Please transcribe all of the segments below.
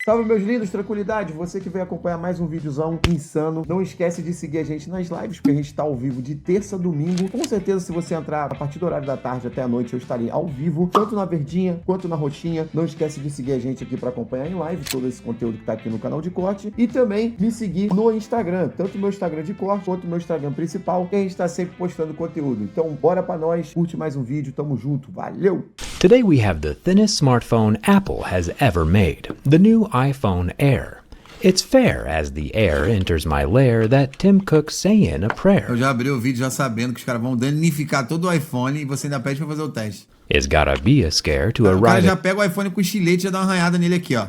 Salve meus lindos, tranquilidade, você que veio acompanhar mais um videozão insano, não esquece de seguir a gente nas lives, porque a gente tá ao vivo de terça a domingo, com certeza se você entrar a partir do horário da tarde até a noite eu estarei ao vivo, tanto na verdinha quanto na roxinha, não esquece de seguir a gente aqui pra acompanhar em live todo esse conteúdo que tá aqui no canal de corte, e também me seguir no Instagram, tanto o meu Instagram de corte quanto o meu Instagram principal, que a gente tá sempre postando conteúdo, então bora pra nós, curte mais um vídeo, tamo junto, valeu! Today we have the thinnest smartphone Apple has ever made, the new iPhone Air. It's fair as the air enters my lair that Tim Cook say in a prayer. Eu já abri o vídeo já sabendo que os caras vão danificar todo o iPhone e você ainda pede pra fazer o teste. It's gotta be a scare to O cara arrive já pega o iPhone com estilete e já dá uma arranhada nele aqui, ó.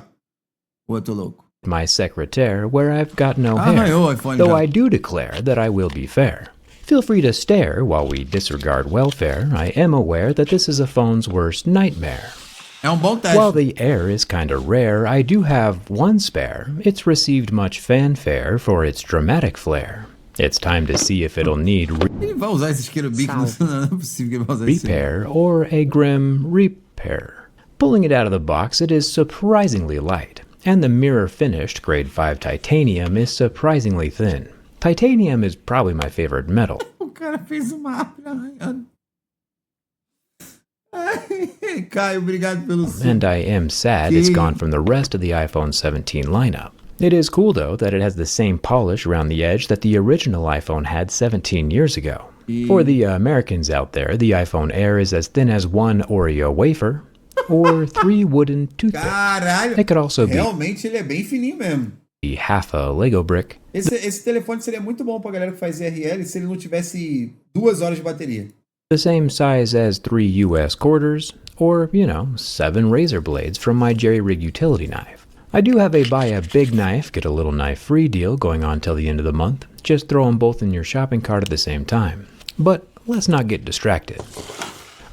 Pô, eu tô louco. at my secretaire where I've got no Arranhou o hair, iPhone though já. I do declare that I will be fair. Feel free to stare while we disregard welfare. I am aware that this is a phone's worst nightmare. É um bom teste. While the Air is kinda rare, I do have one spare. It's received much fanfare for its dramatic flair. It's time to see if it'll need Ele vai usar esse isqueiro bico, não é possível que ele vai usar esse. repair or a grim repair. Pulling it out of the box, it is surprisingly light, and the mirror-finished grade 5 titanium is surprisingly thin. Titanium is probably my favorite metal. O cara fez uma árvore arranhando. Ai, Caio, obrigado pelo som. And I am sad it's gone from the rest of the iPhone 17 lineup. It is cool though that it has the same polish around the edge that the original iPhone had 17 years ago. For the Americans out there, the iPhone Air is as thin as one Oreo wafer or 3 wooden toothpicks. Caralho, It could also be realmente ele é bem fininho mesmo. half a Lego brick. Esse telefone seria muito bom pra galera que faz IRL se ele não tivesse 2 horas de bateria. The same size as 3 US quarters, or, 7 razor blades from my jerry rig utility knife. I do have a buy a big knife, get a little knife free deal going on till the end of the month. Just throw them both in your shopping cart at the same time. But let's not get distracted.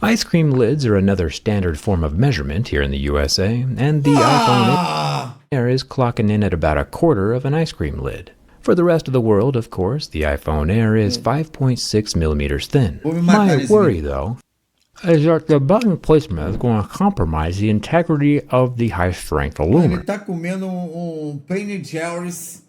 Ice cream lids are another standard form of measurement here in the USA, and the iPhone Air is clocking in at about a quarter of an ice cream lid. For the rest of the world, of course, the iPhone Air is 5.6 millimeters thin. My worry, though, is that the button placement is going to compromise the integrity of the high-strength Ele aluminum. tá comendo um Penny Jellies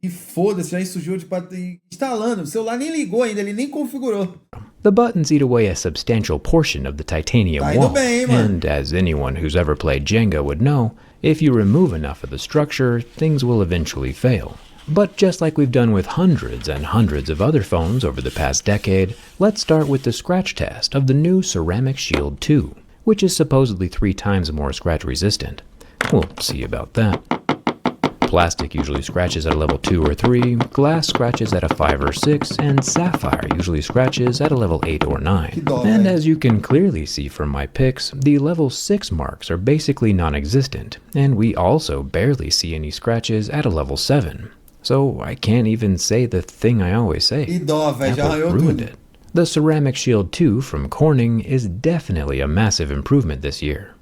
e foda-se, já sujou de bateria. Instalando, o celular nem ligou ainda, ele nem configurou. The buttons eat away a substantial portion of the titanium Tá indo wall, bem, mano. and as anyone who's ever played Jenga would know, if you remove enough of the structure, things will eventually fail. But just like we've done with hundreds and hundreds of other phones over the past decade, let's start with the scratch test of the new Ceramic Shield 2, which is supposedly 3 times more scratch resistant. We'll see about that. Plastic usually scratches at a level 2 or 3, glass scratches at a 5 or 6, and sapphire usually scratches at a level 8 or 9. And as you can clearly see from my pics, the level 6 marks are basically non-existent, and we also barely see any scratches at a level 7. So I can't even say the thing I always say. E dó, velho, já Apple arranhou ruined tudo. it. The Ceramic Shield 2 from Corning is definitely a massive improvement this year.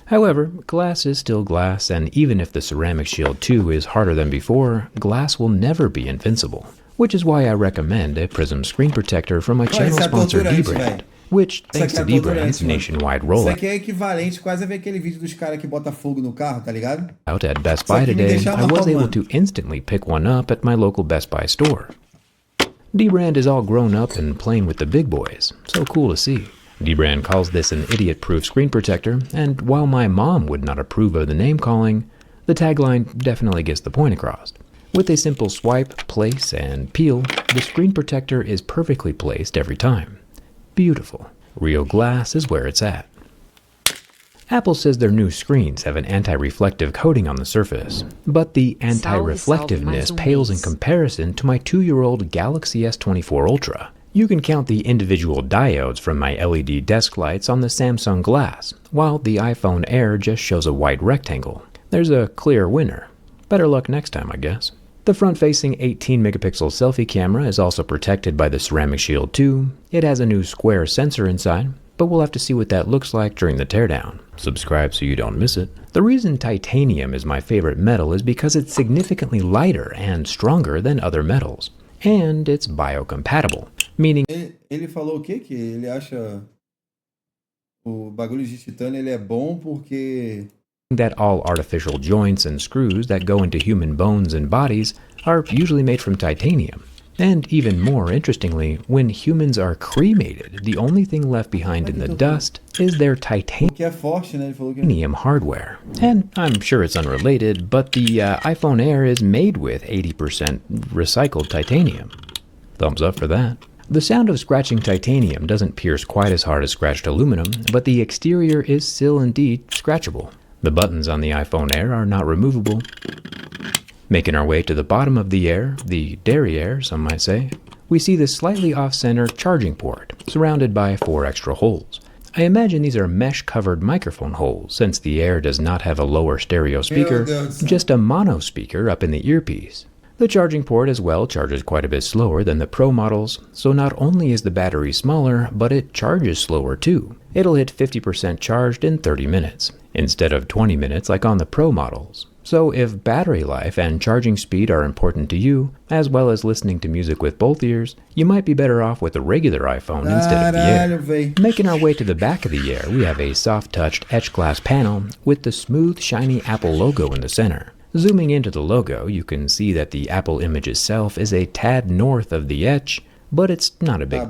However, glass is still glass, and even if the Ceramic Shield 2 is harder than before, glass will never be invincible. Which is why I recommend a Prism screen protector from my channel isso é sponsor torturante, D-Brand, velho. which, thanks Isso to aqui é D-Brand's torturante, mano. nationwide Isso rollout aqui é equivalente quase a ver aquele vídeo dos caras que bota fogo no carro, tá ligado? at Best Isso Buy aqui me today, deixa I was mal, able mano. to instantly pick one up at my local Best Buy store. D-Brand is all grown up and playing with the big boys, so cool to see. D-Brand calls this an idiot-proof screen protector, and while my mom would not approve of the name-calling, the tagline definitely gets the point across. With a simple swipe, place, and peel, the screen protector is perfectly placed every time. Beautiful. Real glass is where it's at. Apple says their new screens have an anti-reflective coating on the surface, but the anti-reflectiveness pales in comparison to my 2-year-old Galaxy S24 Ultra. You can count the individual diodes from my LED desk lights on the Samsung Glass, while the iPhone Air just shows a white rectangle. There's a clear winner. Better luck next time, I guess. The front-facing 18-megapixel selfie camera is also protected by the Ceramic Shield 2. It has a new square sensor inside, but we'll have to see what that looks like during the teardown. Subscribe so you don't miss it. The reason titanium is my favorite metal is because it's significantly lighter and stronger than other metals. And it's biocompatible, meaning Ele falou o quê? Que ele acha o bagulho de titânio ele é bom porque that all artificial joints and screws that go into human bones and bodies are usually made from titanium. And even more interestingly, when humans are cremated, the only thing left behind in the dust is their titanium hardware. And I'm sure it's unrelated, but the iPhone Air is made with 80% recycled titanium. Thumbs up for that. The sound of scratching titanium doesn't pierce quite as hard as scratched aluminum, but the exterior is still indeed scratchable. The buttons on the iPhone Air are not removable. Making our way to the bottom of the Air, the derriere, some might say, we see the slightly off-center charging port, surrounded by 4 extra holes. I imagine these are mesh-covered microphone holes, since the Air does not have a lower stereo speaker, just a mono speaker up in the earpiece. The charging port as well charges quite a bit slower than the Pro models, so not only is the battery smaller, but it charges slower too. It'll hit 50% charged in 30 minutes, instead of 20 minutes like on the Pro models. So if battery life and charging speed are important to you, as well as listening to music with both ears, you might be better off with a regular iPhone instead of the Air. Making our way to the back of the Air, we have a soft-touched etched glass panel with the smooth, shiny Apple logo in the center. Zooming into the logo, you can see that the Apple image itself is a tad north of the etch, but it's not a big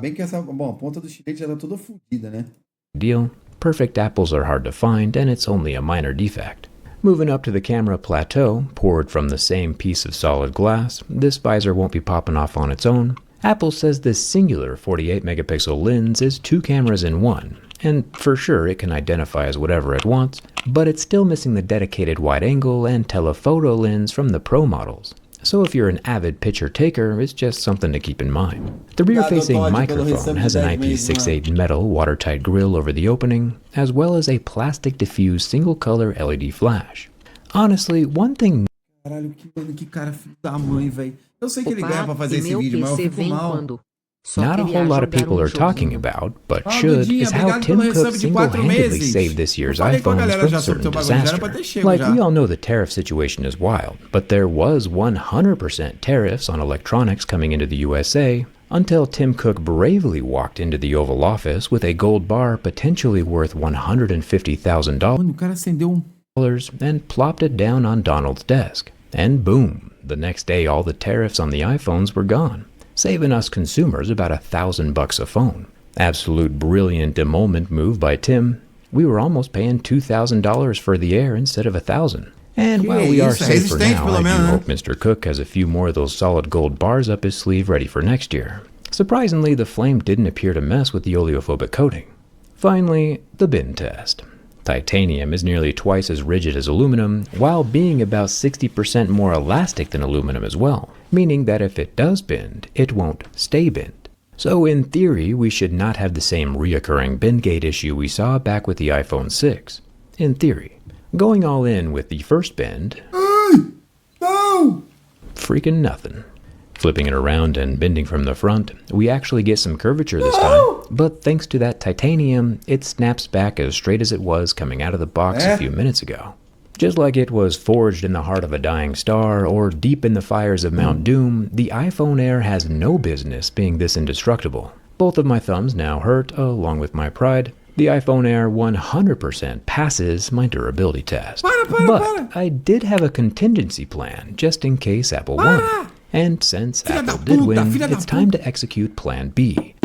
deal. Perfect apples are hard to find, and it's only a minor defect. Moving up to the camera plateau, poured from the same piece of solid glass, this visor won't be popping off on its own. Apple says this singular 48 megapixel lens is 2 cameras in one, and for sure it can identify as whatever it wants, but it's still missing the dedicated wide angle and telephoto lens from the Pro models. So if you're an avid picture taker, it's just something to keep in mind. The rear-facing microphone has an IP68 metal watertight grille over the opening, as well as a plastic diffused single-color LED flash. Honestly, one thing... Caralho, que cara filho da mãe, velho. Eu sei que ele ganha pra fazer esse vídeo, mas eu fico mal. Not a whole lot of people are talking about, but should, is how Tim Cook single-handedly saved this year's iPhones from certain disaster. Like, we all know the tariff situation is wild, but there was 100% tariffs on electronics coming into the USA until Tim Cook bravely walked into the Oval Office with a gold bar potentially worth $150,000 and plopped it down on Donald's desk. And boom, the next day all the tariffs on the iPhones were gone, saving us consumers about $1,000 a phone. Absolute brilliant emolument move by Tim. We were almost paying $2,000 for the Air instead of $1,000. And while we are safe for now, I do hope Mr. Cook has a few more of those solid gold bars up his sleeve ready for next year. Surprisingly, the flame didn't appear to mess with the oleophobic coating. Finally, the bin test. Titanium is nearly twice as rigid as aluminum, while being about 60% more elastic than aluminum as well, meaning that if it does bend, it won't stay bent. So in theory, we should not have the same reoccurring bend gate issue we saw back with the iPhone 6. In theory. Going all in with the first bend... No! Freaking nothing. Flipping it around and bending from the front, we actually get some curvature this time, but thanks to that titanium, it snaps back as straight as it was coming out of the box a few minutes ago. Just like it was forged in the heart of a dying star or deep in the fires of Mount Doom, the iPhone Air has no business being this indestructible. Both of my thumbs now hurt, along with my pride. The iPhone Air 100% passes my durability test. But I did have a contingency plan, just in case Apple won. And since Apple did win, it's time to execute Plan B.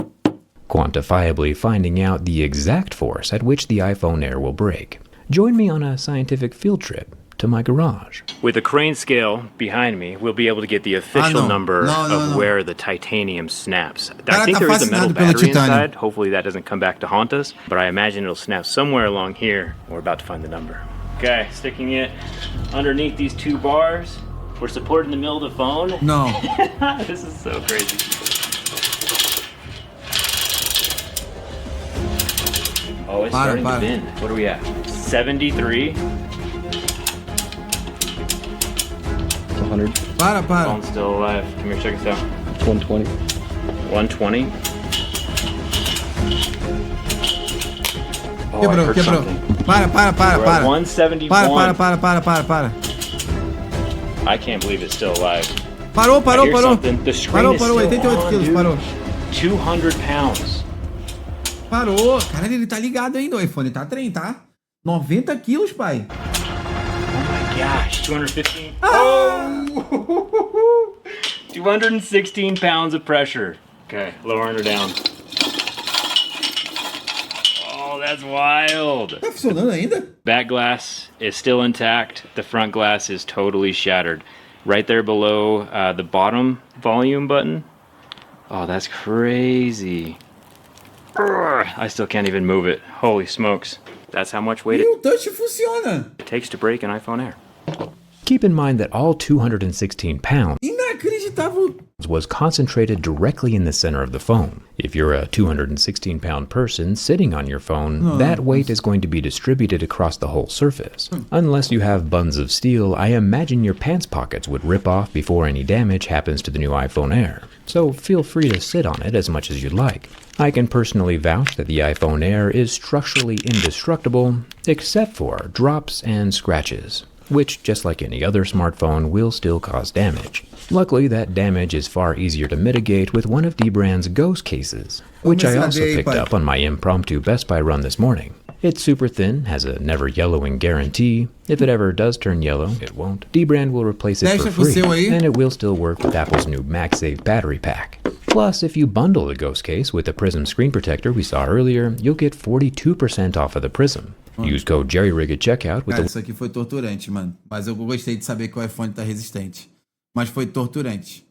Quantifiably finding out the exact force at which the iPhone Air will break. Join me on a scientific field trip to my garage. With a crane scale behind me, we'll be able to get the official number of where the titanium snaps. I think there is a metal battery inside. Hopefully that doesn't come back to haunt us, but I imagine it'll snap somewhere along here. We're about to find the number. Okay, sticking it underneath these 2 bars. We're supporting the middle of the phone. No. This is so crazy. Oh, it's starting to bend. What are we at? 73. 100. Para. Phone's still alive. Come here, check us out. 120. 120. Oh, Quebrou. Para. We're at 171. Para. I can't believe it's still alive. Parou. The screen is still 88 quilos, parou. 200 pounds. Parou. Cara, ele tá ligado ainda. O iPhone tá trem, tá? 90 quilos, pai. gosh, 215. Oh! 216 pounds of pressure. Okay, lowering her down. Oh, that's wild. Tá funcionando ainda? Back glass is still intact. The front glass is totally shattered. Right there below the bottom volume button. Oh, that's crazy. Urgh, I still can't even move it. Holy smokes. That's how much weight E o touch funciona. it takes to break an iPhone Air. Keep in mind that all 216 pounds Inacreditável. was concentrated directly in the center of the phone. If you're a 216 pound person sitting on your phone, that weight is going to be distributed across the whole surface. Unless you have buns of steel, I imagine your pants pockets would rip off before any damage happens to the new iPhone Air. So feel free to sit on it as much as you'd like. I can personally vouch that the iPhone Air is structurally indestructible, except for drops and scratches, which, just like any other smartphone, will still cause damage. Luckily, that damage is far easier to mitigate with one of D-Brand's Ghost cases, which I also picked up on my impromptu Best Buy run this morning. It's super thin, has a never yellowing guarantee. If it ever does turn yellow, it won't. D-Brand will replace it for free, and it will still work with Apple's new MagSafe battery pack. Plus, if you bundle the Ghost case with the Prism screen protector we saw earlier, you'll get 42% off of the Prism. Use code JERRYRIG at checkout with Cara, the... isso aqui foi torturante, mano. Mas eu gostei de saber que o iPhone tá resistente. Mas foi torturante.